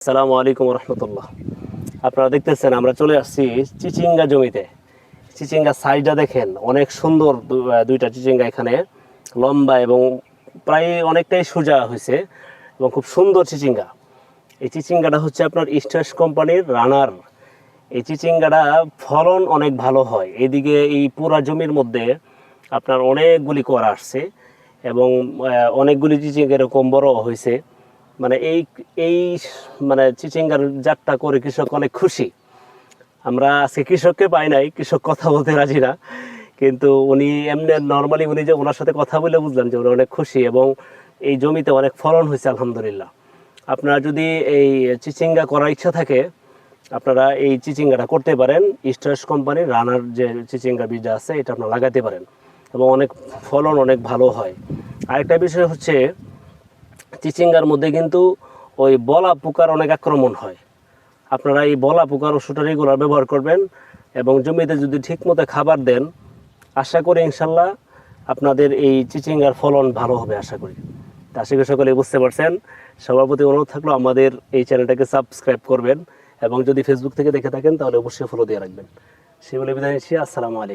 আসসালামু আলাইকুম রহমতুল্লাহ। আপনারা দেখতেছেন আমরা চলে আসছি চিচিঙ্গা জমিতে। চিচিঙ্গা সাইজটা দেখেন, অনেক সুন্দর। দুইটা চিচিঙ্গা এখানে লম্বা এবং প্রায় অনেকটাই সোজা হয়েছে এবং খুব সুন্দর চিচিঙ্গা। এই চিচিঙ্গাটা হচ্ছে আপনার স্টার্স কোম্পানির রানার। এই চিচিঙ্গাটা ফলন অনেক ভালো হয়। এইদিকে এই পুরা জমির মধ্যে আপনার অনেকগুলি করা আসছে এবং অনেকগুলি চিচিঙ্গা এরকম বড় হয়েছে। মানে এই এই মানে চিচিঙ্গার জাতটা করে কৃষক অনেক খুশি। আমরা আজকে কৃষককে পাই নাই, কৃষক কথা বলতে রাজি না, কিন্তু উনি এমনি নর্মালি উনি যে ওনার সাথে কথা বলে বুঝলাম যে উনি অনেক খুশি এবং এই জমিতে অনেক ফলন হয়েছে আলহামদুলিল্লাহ। আপনারা যদি এই চিচিঙ্গা করার ইচ্ছা থাকে আপনারা এই চিচিঙ্গাটা করতে পারেন। স্টার্স কোম্পানির রানার যে চিচিঙ্গা বীজ আছে এটা আপনারা লাগাতে পারেন এবং অনেক ফলন অনেক ভালো হয়। আরেকটা বিষয় হচ্ছে চিচিঙ্গার মধ্যে কিন্তু ওই বলা পোকার অনেক আক্রমণ হয়। আপনারা এই বলা পোকার ওষুধটা রেগুলার ব্যবহার করবেন এবং জমিতে যদি ঠিকমতো খাবার দেন, আশা করি ইনশাল্লাহ আপনাদের এই চিচিঙ্গার ফলন ভালো হবে আশা করি। তা আশা করি সকলে বুঝতে পারছেন। সবার প্রতি অনুরোধ থাকলো আমাদের এই চ্যানেলটাকে সাবস্ক্রাইব করবেন এবং যদি ফেসবুক থেকে দেখে থাকেন তাহলে অবশ্যই ফলো দিয়ে রাখবেন। সে বলে বিদায় নিচ্ছি। আসসালামু আলাইকুম।